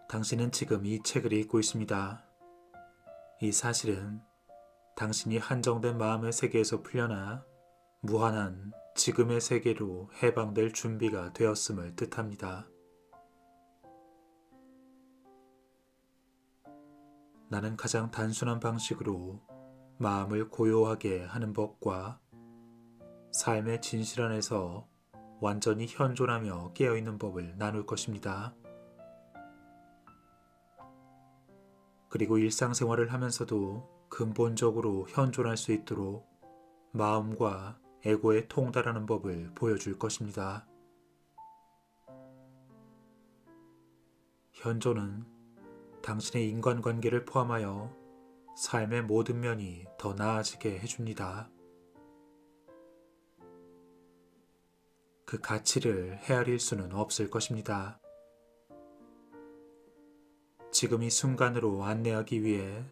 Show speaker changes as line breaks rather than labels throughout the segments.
당신은 지금 이 책을 읽고 있습니다. 이 사실은 당신이 한정된 마음의 세계에서 풀려나 무한한 지금의 세계로 해방될 준비가 되었음을 뜻합니다. 나는 가장 단순한 방식으로 마음을 고요하게 하는 법과 삶의 진실 안에서 완전히 현존하며 깨어있는 법을 나눌 것입니다. 그리고 일상생활을 하면서도 근본적으로 현존할 수 있도록 마음과 에고에 통달하는 법을 보여줄 것입니다. 현존은 당신의 인간관계를 포함하여 삶의 모든 면이 더 나아지게 해줍니다. 그 가치를 헤아릴 수는 없을 것입니다. 지금 이 순간으로 안내하기 위해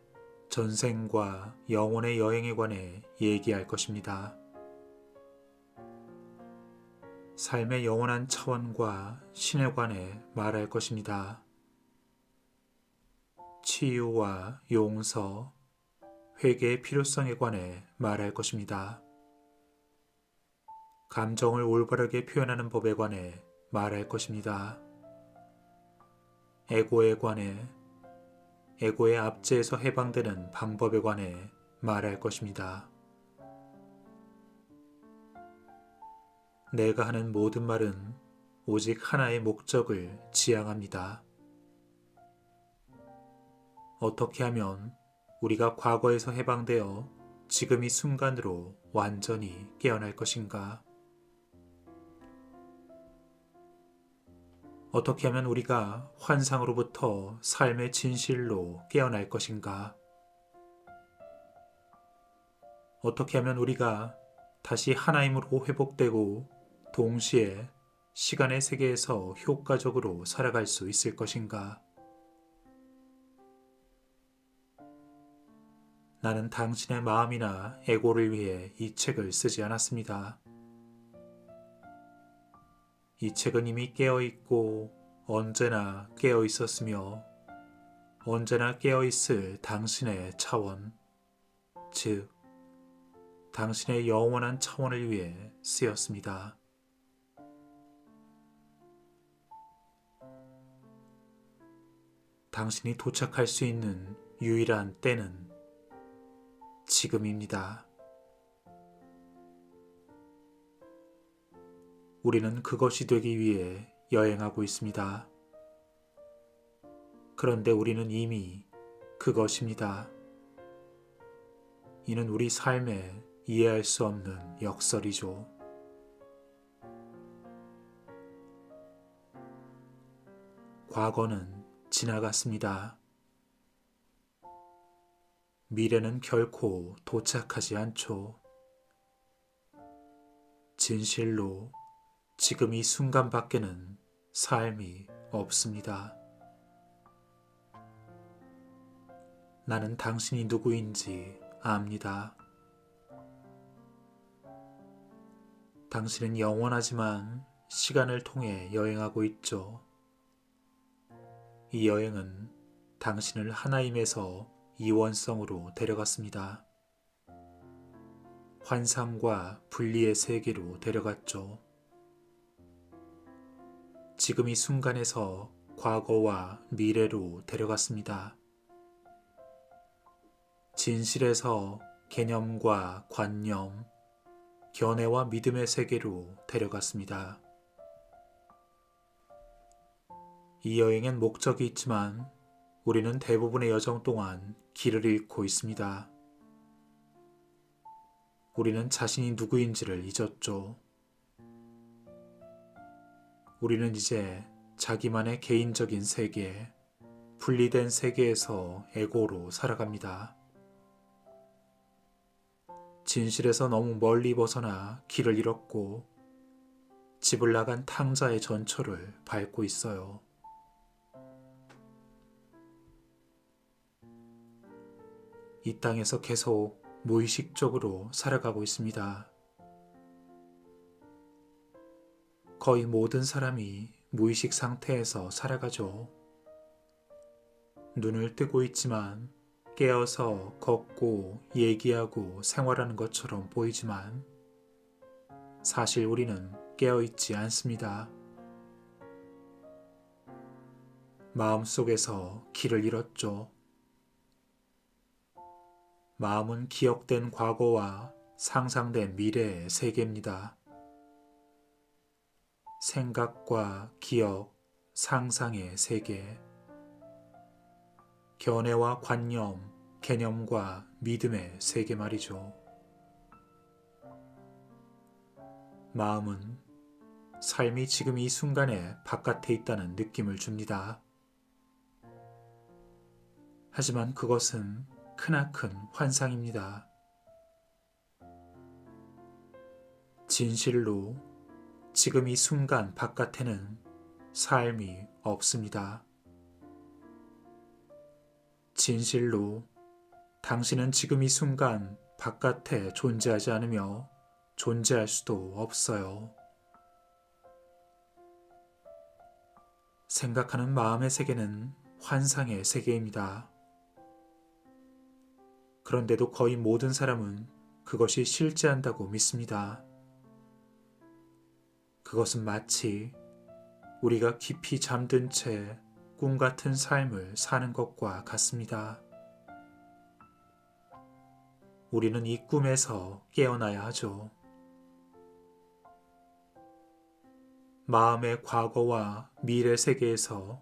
전생과 영혼의 여행에 관해 얘기할 것입니다. 삶의 영원한 차원과 신에 관해 말할 것입니다. 치유와 용서, 회개의 필요성에 관해 말할 것입니다. 감정을 올바르게 표현하는 법에 관해 말할 것입니다. 에고에 관해, 에고의 압제에서 해방되는 방법에 관해 말할 것입니다. 내가 하는 모든 말은 오직 하나의 목적을 지향합니다. 어떻게 하면 우리가 과거에서 해방되어 지금 이 순간으로 완전히 깨어날 것인가? 어떻게 하면 우리가 환상으로부터 삶의 진실로 깨어날 것인가? 어떻게 하면 우리가 다시 하나임으로 회복되고 동시에 시간의 세계에서 효과적으로 살아갈 수 있을 것인가? 나는 당신의 마음이나 에고를 위해 이 책을 쓰지 않았습니다. 이 책은 이미 깨어있고 언제나 깨어있었으며 언제나 깨어있을 당신의 차원, 즉 당신의 영원한 차원을 위해 쓰였습니다. 당신이 도착할 수 있는 유일한 때는 지금입니다. 우리는 그것이 되기 위해 여행하고 있습니다. 그런데 우리는 이미 그것입니다. 이는 우리 삶에 이해할 수 없는 역설이죠. 과거는 지나갔습니다. 미래는 결코 도착하지 않죠. 진실로 지금 이 순간 밖에는 삶이 없습니다. 나는 당신이 누구인지 압니다. 당신은 영원하지만 시간을 통해 여행하고 있죠. 이 여행은 당신을 하나임에서 이원성으로 데려갔습니다. 환상과 분리의 세계로 데려갔죠. 지금 이 순간에서 과거와 미래로 데려갔습니다. 진실에서 개념과 관념, 견해와 믿음의 세계로 데려갔습니다. 이 여행엔 목적이 있지만 우리는 대부분의 여정 동안 길을 잃고 있습니다. 우리는 자신이 누구인지를 잊었죠. 우리는 이제 자기만의 개인적인 세계, 분리된 세계에서 에고로 살아갑니다. 진실에서 너무 멀리 벗어나 길을 잃었고 집을 나간 탕자의 전철을 밟고 있어요. 이 땅에서 계속 무의식적으로 살아가고 있습니다. 거의 모든 사람이 무의식 상태에서 살아가죠. 눈을 뜨고 있지만 깨어서 걷고 얘기하고 생활하는 것처럼 보이지만 사실 우리는 깨어있지 않습니다. 마음속에서 길을 잃었죠. 마음은 기억된 과거와 상상된 미래의 세계입니다. 생각과 기억, 상상의 세계, 견해와 관념, 개념과 믿음의 세계 말이죠. 마음은 삶이 지금 이 순간에 바깥에 있다는 느낌을 줍니다. 하지만 그것은 크나큰 환상입니다. 진실로 지금 이 순간 바깥에는 삶이 없습니다. 진실로 당신은 지금 이 순간 바깥에 존재하지 않으며 존재할 수도 없어요. 생각하는 마음의 세계는 환상의 세계입니다. 그런데도 거의 모든 사람은 그것이 실제한다고 믿습니다. 그것은 마치 우리가 깊이 잠든 채 꿈 같은 삶을 사는 것과 같습니다. 우리는 이 꿈에서 깨어나야 하죠. 마음의 과거와 미래 세계에서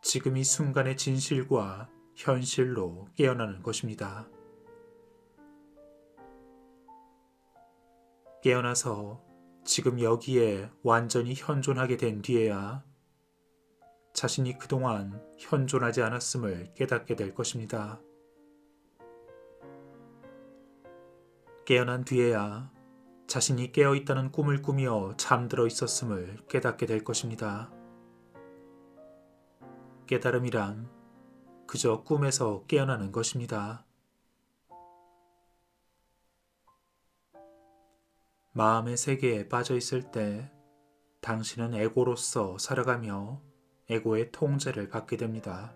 지금 이 순간의 진실과 현실로 깨어나는 것입니다. 깨어나서 지금 여기에 완전히 현존하게 된 뒤에야 자신이 그동안 현존하지 않았음을 깨닫게 될 것입니다. 깨어난 뒤에야 자신이 깨어있다는 꿈을 꾸며 잠들어 있었음을 깨닫게 될 것입니다. 깨달음이란 그저 꿈에서 깨어나는 것입니다. 마음의 세계에 빠져 있을 때 당신은 에고로서 살아가며 에고의 통제를 받게 됩니다.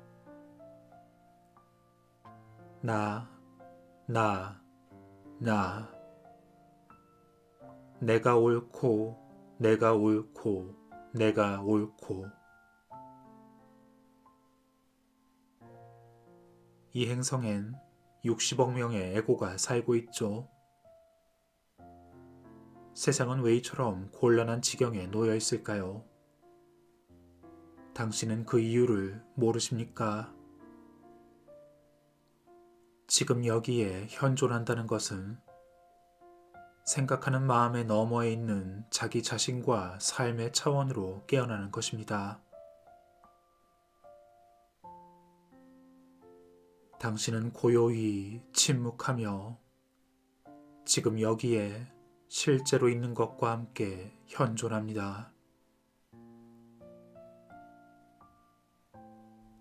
나. 내가 옳고, 내가 옳고, 내가 옳고. 이 행성엔 60억 명의 에고가 살고 있죠. 세상은 왜 이처럼 곤란한 지경에 놓여 있을까요? 당신은 그 이유를 모르십니까? 지금 여기에 현존한다는 것은 생각하는 마음의 너머에 있는 자기 자신과 삶의 차원으로 깨어나는 것입니다. 당신은 고요히 침묵하며 지금 여기에 실제로 있는 것과 함께 현존합니다.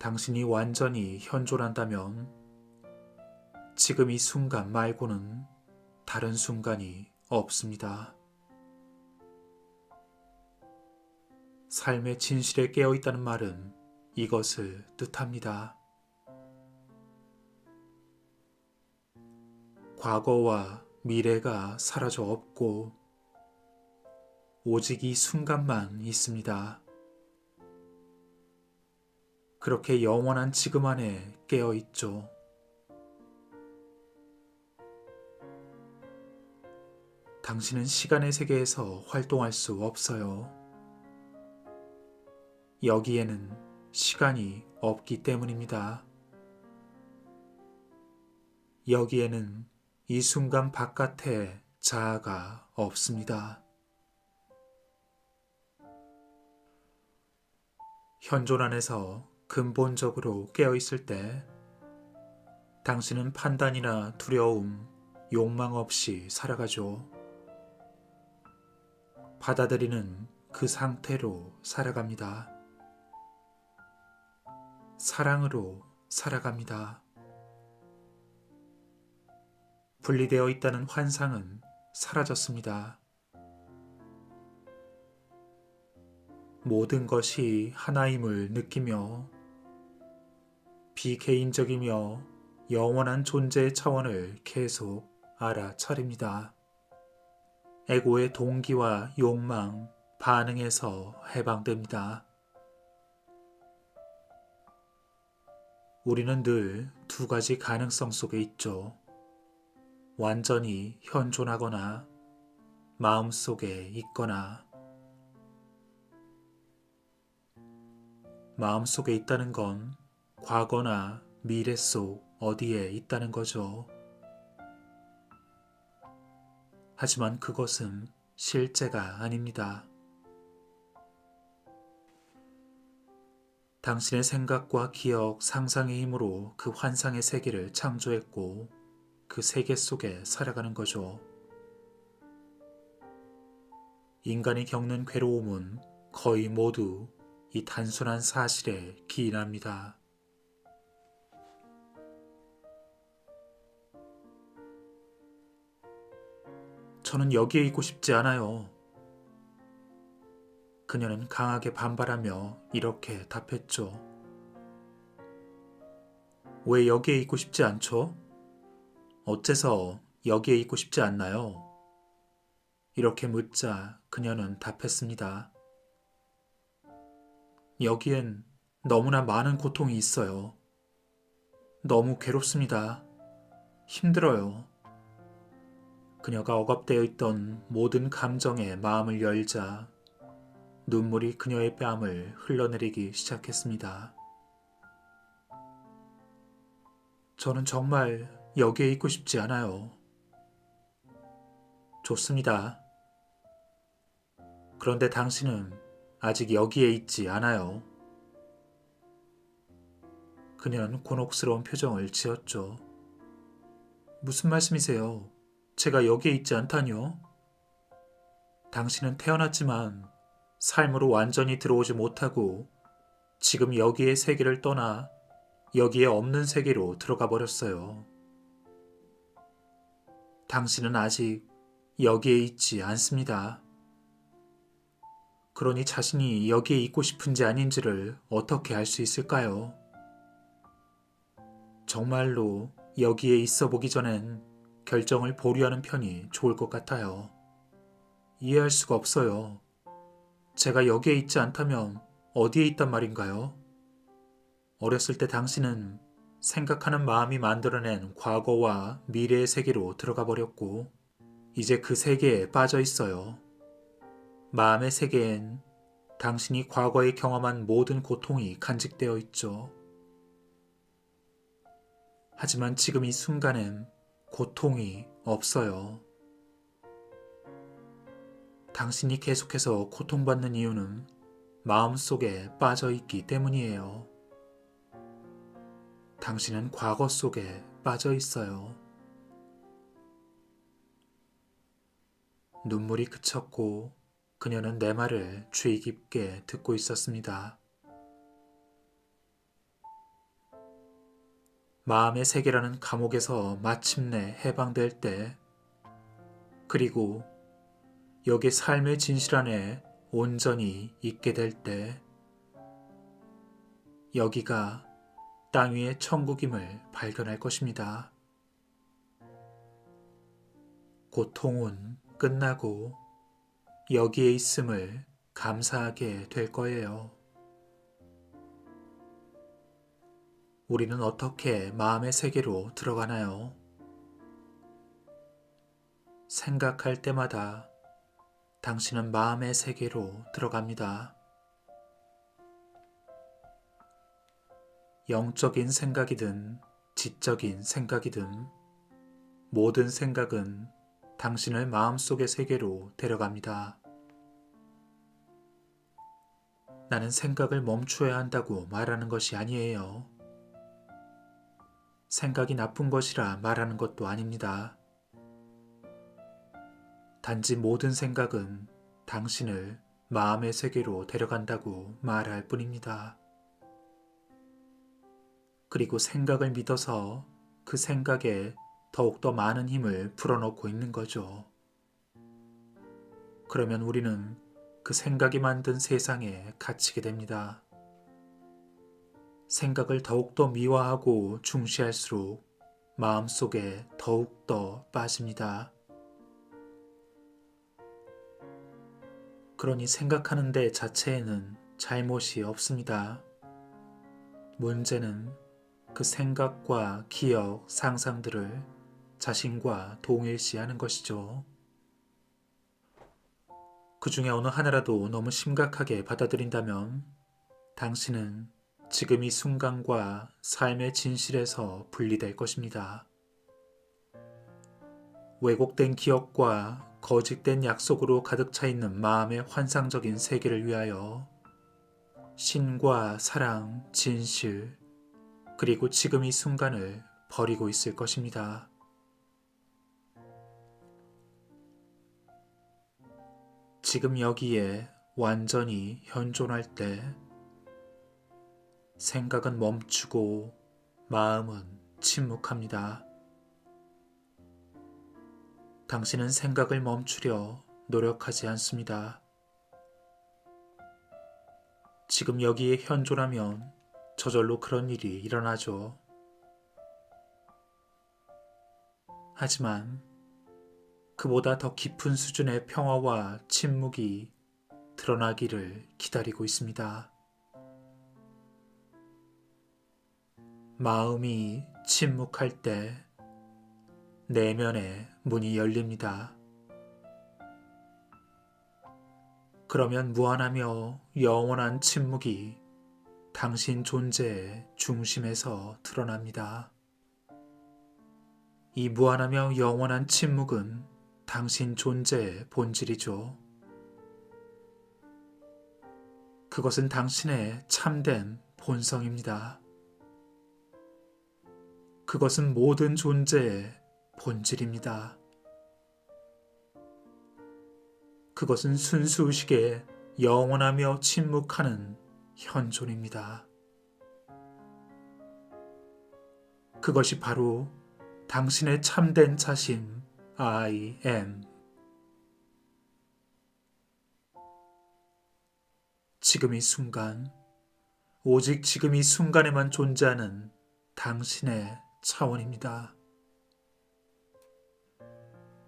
당신이 완전히 현존한다면 지금 이 순간 말고는 다른 순간이 없습니다. 삶의 진실에 깨어있다는 말은 이것을 뜻합니다. 과거와 미래가 사라져 없고 오직 이 순간만 있습니다. 그렇게 영원한 지금 안에 깨어있죠. 당신은 시간의 세계에서 활동할 수 없어요. 여기에는 시간이 없기 때문입니다. 여기에는 이 순간 바깥에 자아가 없습니다. 현존 안에서 근본적으로 깨어있을 때 당신은 판단이나 두려움, 욕망 없이 살아가죠. 받아들이는 그 상태로 살아갑니다. 사랑으로 살아갑니다. 분리되어 있다는 환상은 사라졌습니다. 모든 것이 하나임을 느끼며 비개인적이며 영원한 존재의 차원을 계속 알아차립니다. 에고의 동기와 욕망, 반응에서 해방됩니다. 우리는 늘 두 가지 가능성 속에 있죠. 완전히 현존하거나 마음속에 있거나. 마음속에 있다는 건 과거나 미래 속 어디에 있다는 거죠. 하지만 그것은 실제가 아닙니다. 당신의 생각과 기억, 상상의 힘으로 그 환상의 세계를 창조했고 그 세계 속에 살아가는 거죠. 인간이 겪는 괴로움은 거의 모두 이 단순한 사실에 기인합니다. 저는 여기에 있고 싶지 않아요. 그녀는 강하게 반발하며 이렇게 답했죠. 왜 여기에 있고 싶지 않죠? 어째서 여기에 있고 싶지 않나요? 이렇게 묻자 그녀는 답했습니다. 여기엔 너무나 많은 고통이 있어요. 너무 괴롭습니다. 힘들어요. 그녀가 억압되어 있던 모든 감정에 마음을 열자 눈물이 그녀의 뺨을 흘러내리기 시작했습니다. 저는 정말 여기에 있고 싶지 않아요. 좋습니다. 그런데 당신은 아직 여기에 있지 않아요. 그녀는 곤혹스러운 표정을 지었죠. 무슨 말씀이세요? 제가 여기에 있지 않다뇨? 당신은 태어났지만 삶으로 완전히 들어오지 못하고 지금 여기의 세계를 떠나 여기에 없는 세계로 들어가 버렸어요. 당신은 아직 여기에 있지 않습니다. 그러니 자신이 여기에 있고 싶은지 아닌지를 어떻게 알 수 있을까요? 정말로 여기에 있어 보기 전엔 결정을 보류하는 편이 좋을 것 같아요. 이해할 수가 없어요. 제가 여기에 있지 않다면 어디에 있단 말인가요? 어렸을 때 당신은 생각하는 마음이 만들어낸 과거와 미래의 세계로 들어가 버렸고 이제 그 세계에 빠져 있어요. 마음의 세계엔 당신이 과거에 경험한 모든 고통이 간직되어 있죠. 하지만 지금 이 순간엔 고통이 없어요. 당신이 계속해서 고통받는 이유는 마음속에 빠져 있기 때문이에요. 당신은 과거 속에 빠져 있어요. 눈물이 그쳤고 그녀는 내 말을 주의 깊게 듣고 있었습니다. 마음의 세계라는 감옥에서 마침내 해방될 때, 그리고 여기 삶의 진실 안에 온전히 있게 될 때, 여기가 땅 위의 천국임을 발견할 것입니다. 고통은 끝나고 여기에 있음을 감사하게 될 거예요. 우리는 어떻게 마음의 세계로 들어가나요? 생각할 때마다 당신은 마음의 세계로 들어갑니다. 영적인 생각이든 지적인 생각이든 모든 생각은 당신을 마음속의 세계로 데려갑니다. 나는 생각을 멈추어야 한다고 말하는 것이 아니에요. 생각이 나쁜 것이라 말하는 것도 아닙니다. 단지 모든 생각은 당신을 마음의 세계로 데려간다고 말할 뿐입니다. 그리고 생각을 믿어서 그 생각에 더욱더 많은 힘을 불어넣고 있는 거죠. 그러면 우리는 그 생각이 만든 세상에 갇히게 됩니다. 생각을 더욱더 미화하고 중시할수록 마음속에 더욱더 빠집니다. 그러니 생각하는 데 자체에는 잘못이 없습니다. 문제는 그 생각과 기억, 상상들을 자신과 동일시하는 것이죠. 그 중에 어느 하나라도 너무 심각하게 받아들인다면 당신은 지금 이 순간과 삶의 진실에서 분리될 것입니다. 왜곡된 기억과 거짓된 약속으로 가득 차 있는 마음의 환상적인 세계를 위하여 신과 사랑, 진실, 그리고 지금 이 순간을 버리고 있을 것입니다. 지금 여기에 완전히 현존할 때 생각은 멈추고 마음은 침묵합니다. 당신은 생각을 멈추려 노력하지 않습니다. 지금 여기에 현존하면 저절로 그런 일이 일어나죠. 하지만 그보다 더 깊은 수준의 평화와 침묵이 드러나기를 기다리고 있습니다. 마음이 침묵할 때 내면의 문이 열립니다. 그러면 무한하며 영원한 침묵이 당신 존재의 중심에서 드러납니다. 이 무한하며 영원한 침묵은 당신 존재의 본질이죠. 그것은 당신의 참된 본성입니다. 그것은 모든 존재의 본질입니다. 그것은 순수의식에 영원하며 침묵하는 현존입니다. 그것이 바로 당신의 참된 자신, I am. 지금 이 순간, 오직 지금 이 순간에만 존재하는 당신의 차원입니다.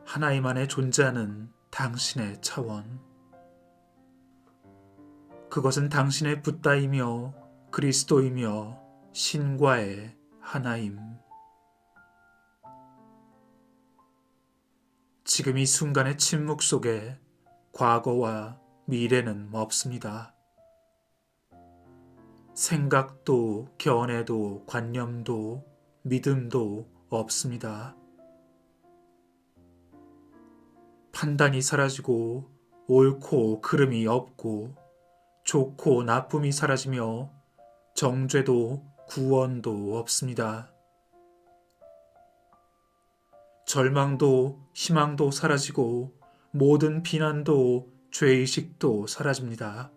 하나님 안에 존재하는 당신의 차원. 그것은 당신의 붓다이며 그리스도이며 신과의 하나임. 지금 이 순간의 침묵 속에 과거와 미래는 없습니다. 생각도 견해도 관념도 믿음도 없습니다. 판단이 사라지고 옳고 그름이 없고 좋고 나쁨이 사라지며 정죄도 구원도 없습니다. 절망도 희망도 사라지고 모든 비난도 죄의식도 사라집니다.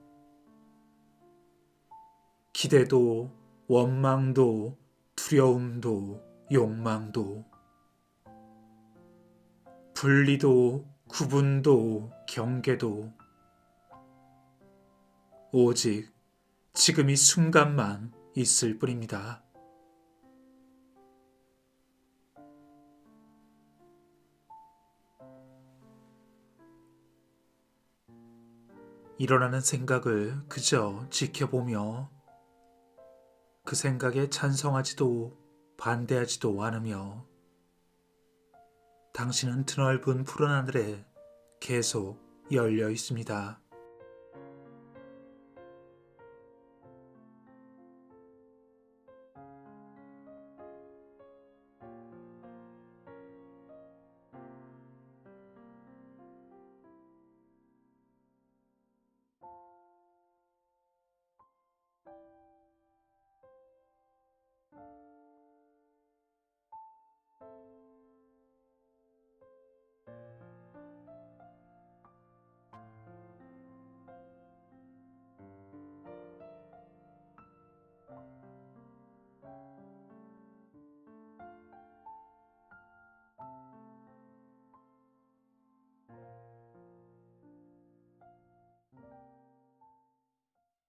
기대도 원망도 두려움도 욕망도 분리도 구분도 경계도 오직 지금 이 순간만 있을 뿐입니다. 일어나는 생각을 그저 지켜보며 그 생각에 찬성하지도 반대하지도 않으며 당신은 드넓은 푸른 하늘에 계속 열려 있습니다.